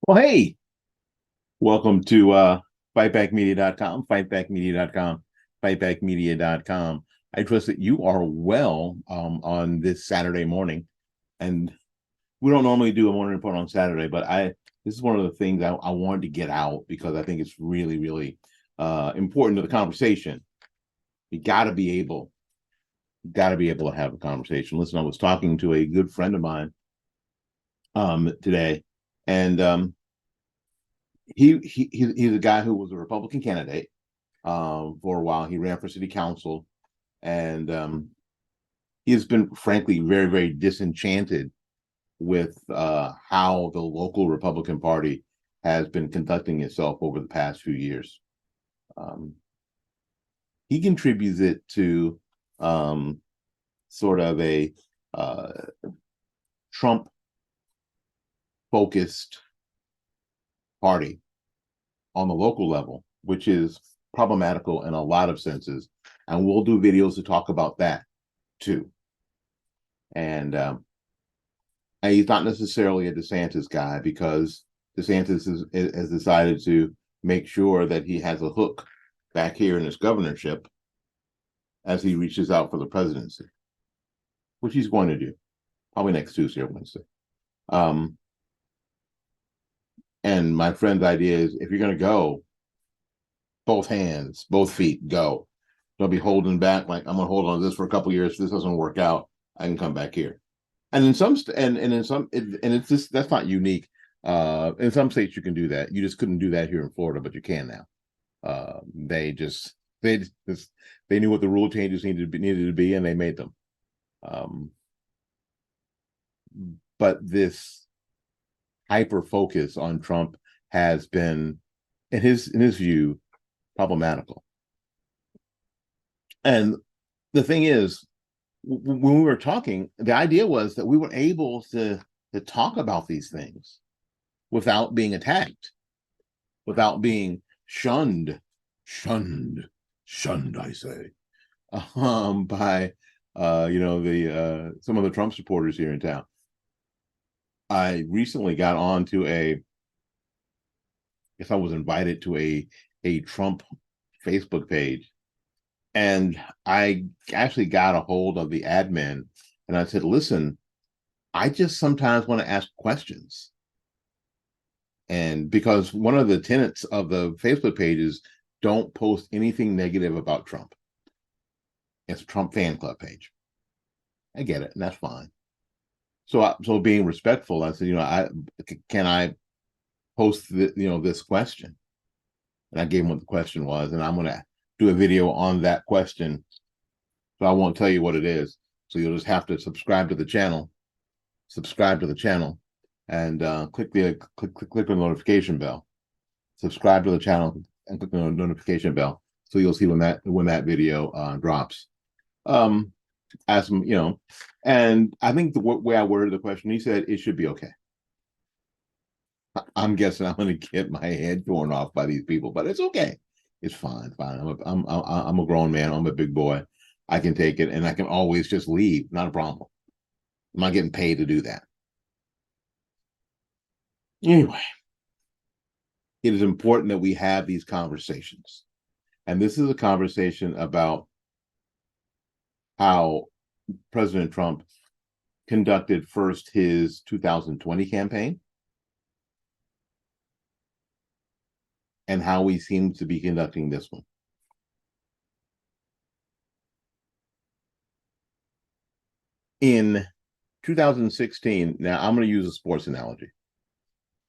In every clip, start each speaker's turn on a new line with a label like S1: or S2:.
S1: Well, hey, welcome to fightbackmedia.com, fightbackmedia.com, fightbackmedia.com. I trust that you are well on this Saturday morning. And we don't normally do a morning report on Saturday, but this is one of the things I wanted to get out because I think it's really, really important to the conversation. You got to be able to have a conversation. Listen, I was talking to a good friend of mine today, and he's a guy who was a Republican candidate for a while. He ran for city council, and he has been, frankly, very, very disenchanted with how the local Republican Party has been conducting itself over the past few years. Um, he contributes it to sort of a uh, Trump focused party on the local level, which is problematical in a lot of senses. And we'll do videos to talk about that too. And he's not necessarily a DeSantis guy because DeSantis has decided to make sure that he has a hook back here in his governorship as he reaches out for the presidency, which he's going to do probably next Tuesday or Wednesday. And my friend's idea is if you're going to go, both hands, both feet, go. Don't be holding back like I'm going to hold on to this for a couple of years. If this doesn't work out, I can come back here. And in some and in some and it's just that's not unique. In some states you can do that. You just couldn't do that here in Florida, but you can now. They just they knew what the rule changes needed to be, and they made them. Um, but this hyper focus on Trump has been, in his view, problematical. And the thing is, when we were talking, the idea was that we were able to talk about these things without being attacked, without being shunned, shunned, shunned, I say, by the some of the Trump supporters here in town. I recently got on to I was invited to a Trump Facebook page, and I actually got a hold of the admin, and I said, "Listen, I just sometimes want to ask questions." And because one of the tenets of the Facebook page is don't post anything negative about Trump. It's a Trump fan club page. I get it, and that's fine. So being respectful, I said, can I post this question? And I gave him what the question was, and I'm going to do a video on that question. So I won't tell you what it is. So you'll just have to subscribe to the channel, and click the notification bell. Subscribe to the channel and click the notification bell, so you'll see when that video drops. Ask him, and I think the way I worded the question, he said it should be okay. I'm guessing I'm going to get my head torn off by these people, but it's okay. It's fine. I'm a grown man. I'm a big boy. I can take it, and I can always just leave. Not a problem. I'm not getting paid to do that. Anyway, it is important that we have these conversations. And this is a conversation about how President Trump conducted first his 2020 campaign and how he seems to be conducting this one. In 2016, now I'm going to use a sports analogy.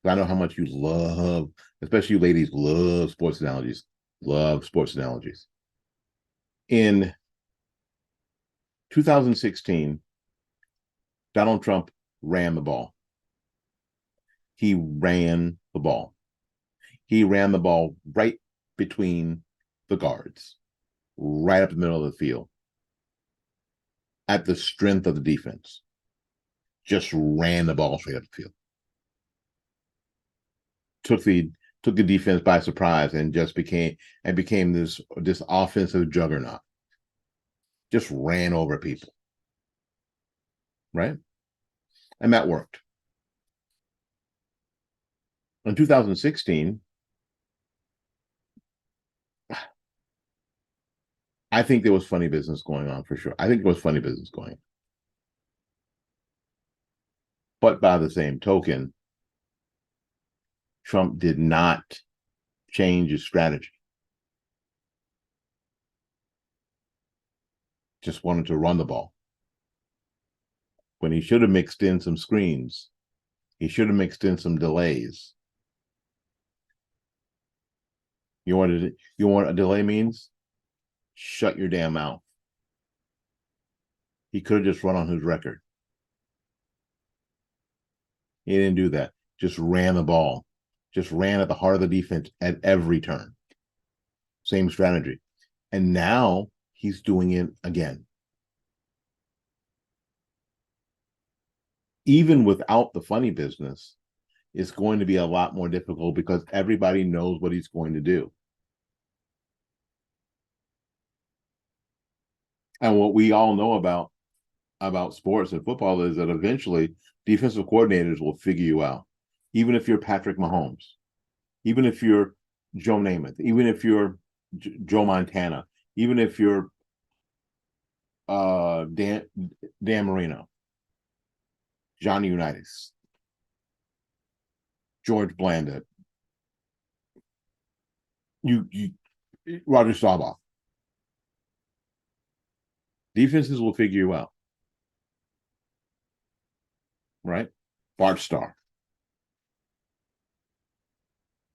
S1: I know how much you love, especially you ladies, love sports analogies. Love sports analogies. In 2016, Donald Trump ran the ball. He ran the ball. He ran the ball right between the guards, right up the middle of the field, at the strength of the defense. Just ran the ball straight up the field. Took the defense by surprise and just became this offensive juggernaut. Just ran over people. Right? And that worked. in 2016, I think there was funny business going on for sure. I think there was funny business going on. But by the same token, Trump did not change his strategy. Just wanted to run the ball. When he should have mixed in some screens, he should have mixed in some delays. You want a delay means? Shut your damn mouth. He could have just run on his record. He didn't do that. Just ran the ball. Just ran at the heart of the defense at every turn. Same strategy. And now he's doing it again. Even without the funny business, it's going to be a lot more difficult because everybody knows what he's going to do. And what we all know about sports and football is that eventually defensive coordinators will figure you out. Even if you're Patrick Mahomes, even if you're Joe Namath, even if you're Joe Montana, even if you're Dan Marino, Johnny Unitas, George Blanda, Roger Staubach. Defenses will figure you out. Right? Bart Starr,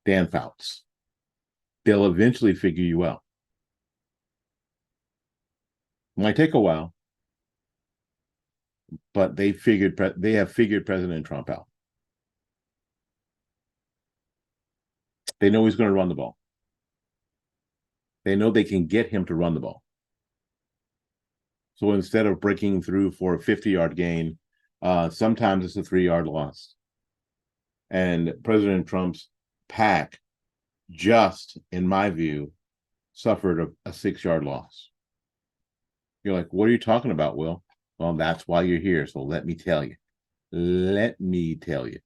S1: Dan Fouts. They'll eventually figure you out. It might take a while, but they have figured President Trump out. They know he's going to run the ball. They know they can get him to run the ball. So instead of breaking through for a 50-yard gain, sometimes it's a 3-yard loss. And President Trump's pack just, in my view, suffered a 6-yard loss. You're like, what are you talking about, Will? Well, that's why you're here. So let me tell you. Let me tell you.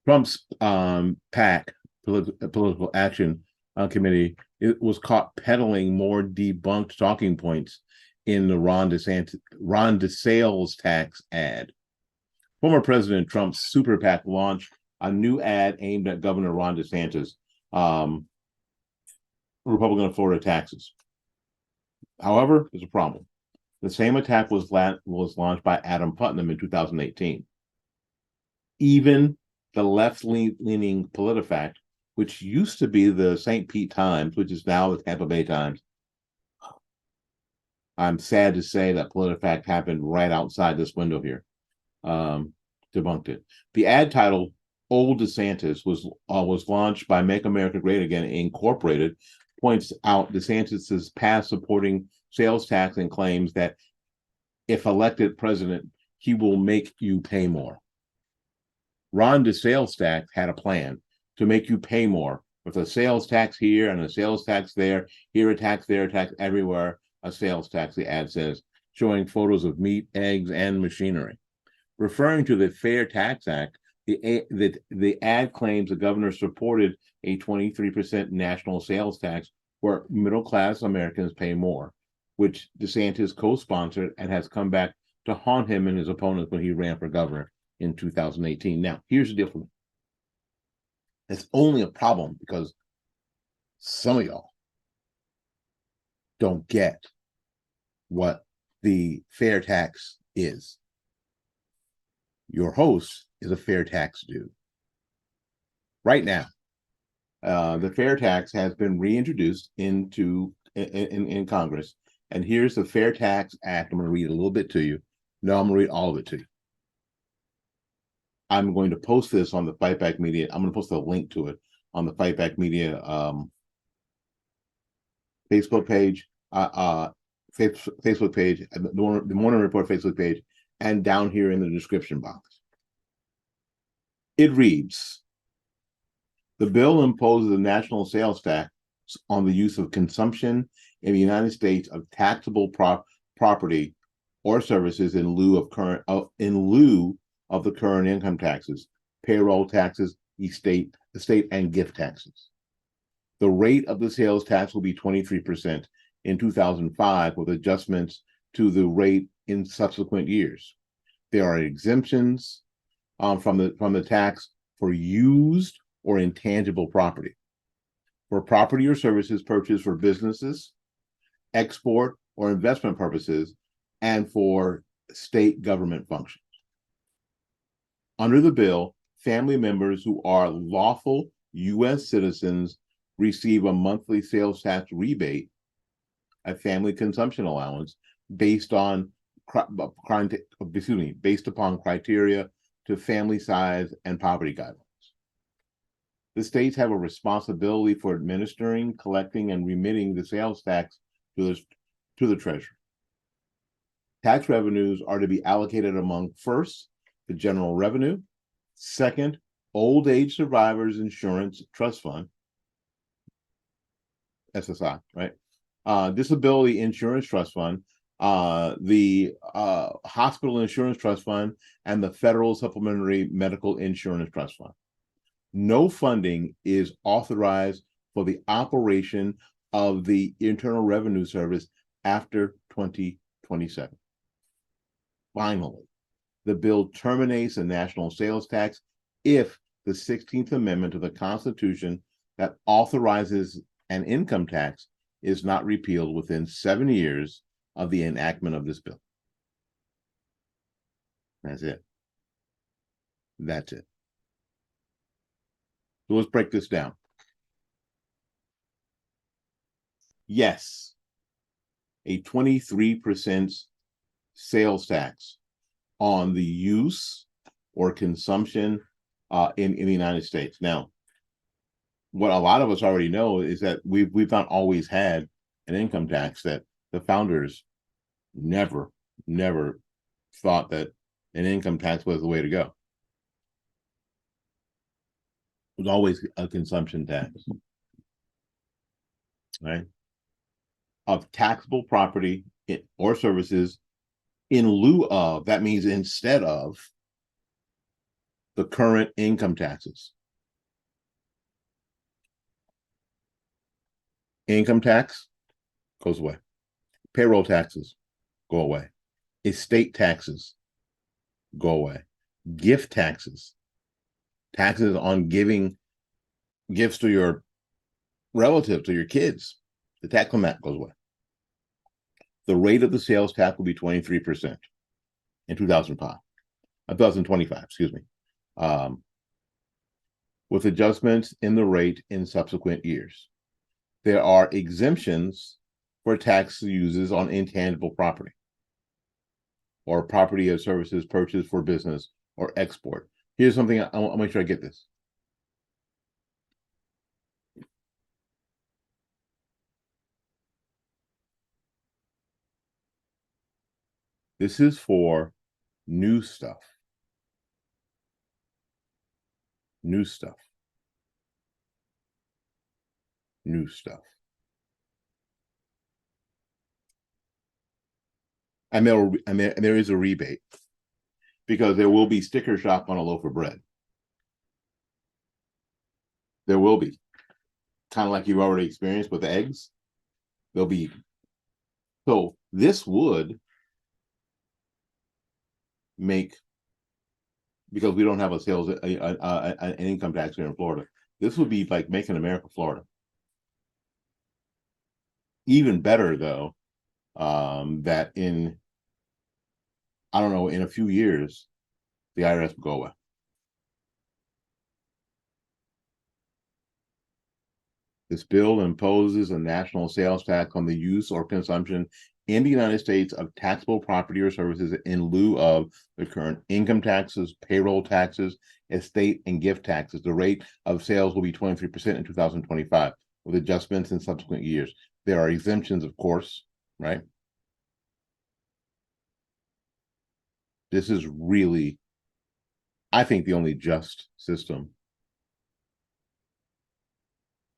S1: Trump's PAC, Political Action Committee, it was caught peddling more debunked talking points in the Ron DeSantis tax ad. Former President Trump's super PAC launched a new ad aimed at Governor Ron DeSantis, Republican of Florida taxes. However, there's a problem. The same attack was launched by Adam Putnam in 2018. Even the left-leaning PolitiFact, which used to be the St. Pete Times, which is now the Tampa Bay Times. I'm sad to say that PolitiFact happened right outside this window here. Debunked it. The ad title "Old DeSantis" was launched by Make America Great Again Incorporated, points out DeSantis's past supporting sales tax and claims that if elected president, he will make you pay more. Ron DeSantis tax had a plan to make you pay more with a sales tax here and a sales tax there, here a tax, there a tax, everywhere a sales tax, the ad says, showing photos of meat, eggs, and machinery. Referring to the Fair Tax Act, the ad claims the governor supported a 23% national sales tax where middle-class Americans pay more, which DeSantis co-sponsored and has come back to haunt him and his opponents when he ran for governor in 2018. Now, here's the deal for me. It's only a problem because some of y'all don't get what the fair tax is. Your host is a fair tax dude. Right now, the fair tax has been reintroduced in Congress. And here's the Fair Tax Act. I'm going to read a little bit to you. No, I'm going to read all of it to you. I'm going to post this on the Fight Back Media. I'm going to post a link to it on the Fight Back Media Facebook page, Facebook page, the Morning Report Facebook page, and down here in the description box. It reads, the bill imposes a national sales tax on the use of consumption in the United States of taxable property or services in lieu of the current income taxes, payroll taxes, estate and gift taxes. The rate of the sales tax will be 23% in 2005, with adjustments to the rate in subsequent years. There are exemptions from the tax for used or intangible property, for property or services purchased for businesses, export or investment purposes, and for state government functions. Under the bill, family members who are lawful U.S. citizens receive a monthly sales tax rebate, a family consumption allowance, based on based upon criteria to family size and poverty guidelines. The states have a responsibility for administering, collecting, and remitting the sales tax to the Treasury. Tax revenues are to be allocated among, first, the general revenue, second, Old Age Survivors Insurance Trust Fund, SSI, right? Disability Insurance Trust Fund, the Hospital Insurance Trust Fund, and the Federal Supplementary Medical Insurance Trust Fund. No funding is authorized for the operation of the Internal Revenue Service after 2027. Finally, the bill terminates the national sales tax if the 16th Amendment to the Constitution that authorizes an income tax is not repealed within 7 years of the enactment of this bill. That's it. That's it. So let's break this down. Yes, a 23% sales tax on the use or consumption in the United States. Now, what a lot of us already know is that we've not always had an income tax, that the founders never thought that an income tax was the way to go. It was always a consumption tax, right? Of taxable property or services in lieu of, that means instead of, the current income taxes. Income tax goes away. Payroll taxes go away. Estate taxes go away. Gift taxes, taxes on giving gifts to your relative, to your kids, the tax on that goes away. The rate of the sales tax will be 23% in 2025, excuse me, with adjustments in the rate in subsequent years. There are exemptions for tax uses on intangible property or property or services purchased for business or export. Here's something I'll make sure I get this. This is for new stuff. New stuff. New stuff. And there is a rebate, because there will be sticker shock on a loaf of bread. There will be, kind of like you've already experienced with eggs. There'll be. So this would make, because we don't have a sales an income tax here in Florida, this would be like making America Florida. Even better though, that in, I don't know, in a few years, the IRS will go away. This bill imposes a national sales tax on the use or consumption in the United States of taxable property or services in lieu of the current income taxes, payroll taxes, estate and gift taxes. The rate of sales will be 23% in 2025, with adjustments in subsequent years. There are exemptions, of course, right? This is really, I think, the only just system.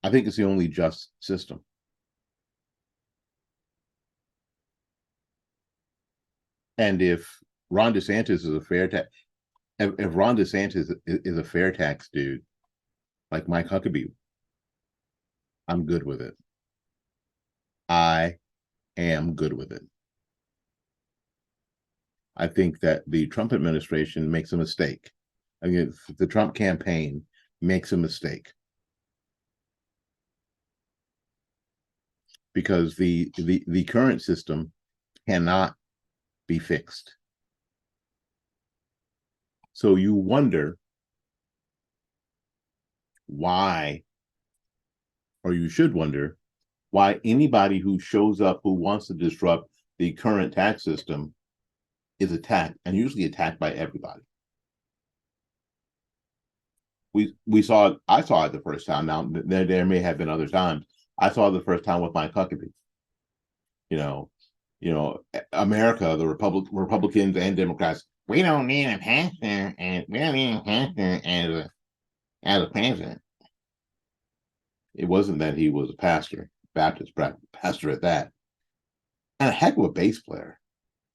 S1: I think it's the only just system. And if Ron DeSantis is a fair tax, if Ron DeSantis is a fair tax dude, like Mike Huckabee, I'm good with it. I am good with it. I think that the Trump administration makes a mistake. I mean, the Trump campaign makes a mistake because the current system cannot be fixed. So you wonder why, or you should wonder why anybody who shows up who wants to disrupt the current tax system is attacked, and usually attacked by everybody. We saw it. I saw it the first time. Now there may have been other times. I saw it the first time with Mike Huckabee. You know, America, the Republicans and Democrats. We don't need a pastor, and we don't need a pastor as a president. It wasn't that he was a pastor, Baptist pastor at that, and a heck of a bass player.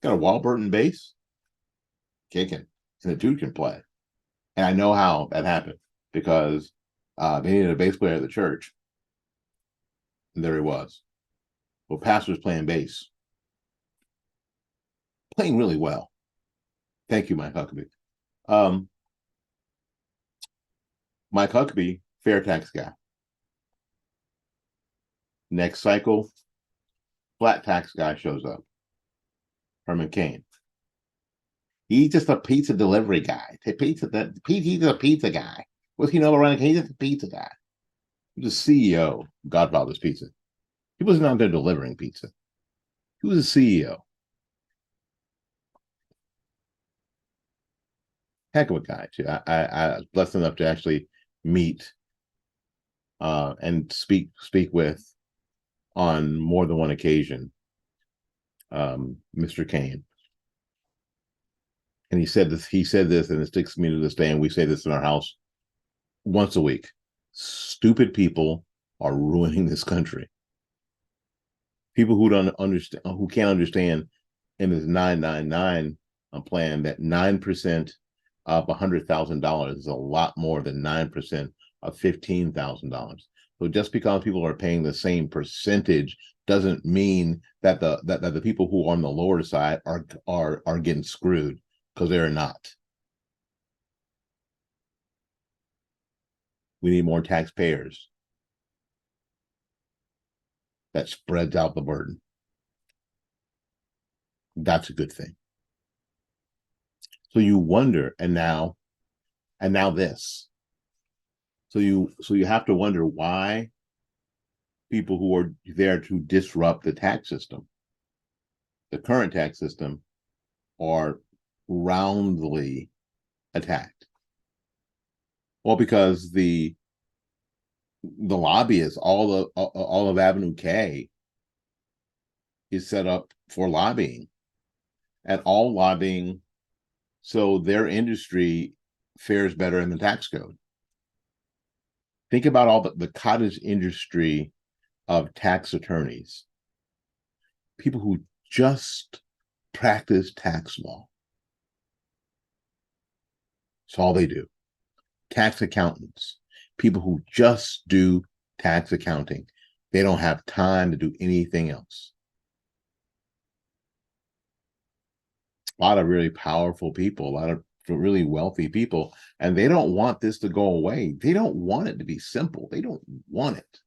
S1: Got a Walburton bass, kicking, and the dude can play. And I know how that happened because they needed a bass player at the church, and there he was. Well, pastor's playing bass, playing really well. Thank you, Mike Huckabee. Mike Huckabee, fair tax guy. Next cycle, flat tax guy shows up. Herman Cain. He's just a pizza delivery guy. He's a pizza guy. What's he know about running? He's just a pizza guy. He was the CEO of Godfather's Pizza. He wasn't out there delivering pizza. He was a CEO. Heck of a guy, too. I was blessed enough to actually meet and speak with on more than one occasion, Mr. Cain. And he said this, and it sticks to me to this day, and we say this in our house once a week. Stupid people are ruining this country. People who don't understand, who can't understand in this 999 plan that 9% of $100,000 is a lot more than 9% of $15,000. So just because people are paying the same percentage doesn't mean that the people who are on the lower side are getting screwed, because they're not. We need more taxpayers. That spreads out the burden. That's a good thing. So you wonder, and now this. So you have to wonder why people who are there to disrupt the tax system, the current tax system, are roundly attacked. Well, because the lobbyists, all of Avenue K is set up for lobbying, and all lobbying so their industry fares better in the tax code. Think about all the cottage industry of tax attorneys, people who just practice tax law. That's all they do. Tax accountants, people who just do tax accounting. They don't have time to do anything else. A lot of really powerful people, a lot of really wealthy people, and they don't want this to go away. They don't want it to be simple. They don't want it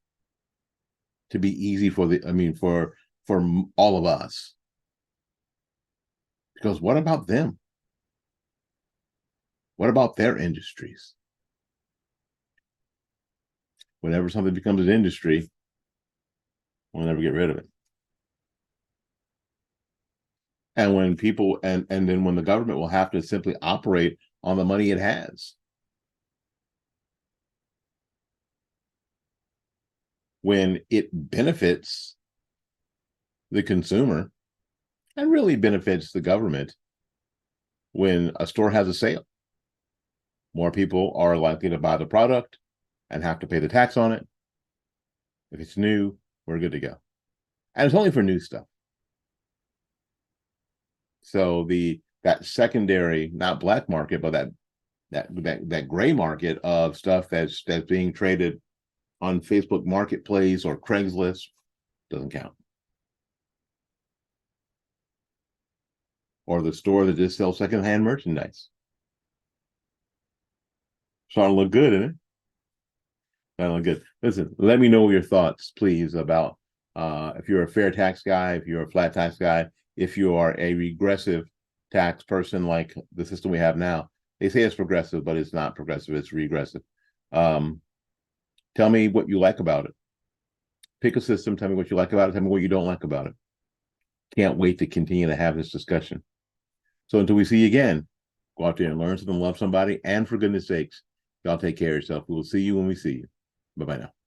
S1: to be easy for all of us. Because what about them? What about their industries? Whenever something becomes an industry, we'll never get rid of it. And when people and then when the government will have to simply operate on the money it has. When it benefits the consumer and really benefits the government when a store has a sale. More people are likely to buy the product and have to pay the tax on it. If it's new, we're good to go. And it's only for new stuff. So that secondary, not black market, but that gray market of stuff that's being traded on Facebook Marketplace or Craigslist doesn't count. Or the store that just sells secondhand merchandise. Starting to look good, isn't it? Starting to look good. Listen, let me know your thoughts, please, about if you're a fair tax guy, if you're a flat tax guy, if you are a regressive tax person like the system we have now. They say it's progressive, but it's not progressive, it's regressive. Um, Tell me what you like about it. Pick a system, tell me what you like about it, tell me what you don't like about it. Can't wait to continue to have this discussion. So until we see you again, go out there and learn something, love somebody, and for goodness sakes, y'all take care of yourself. We will see you when we see you. Bye-bye now.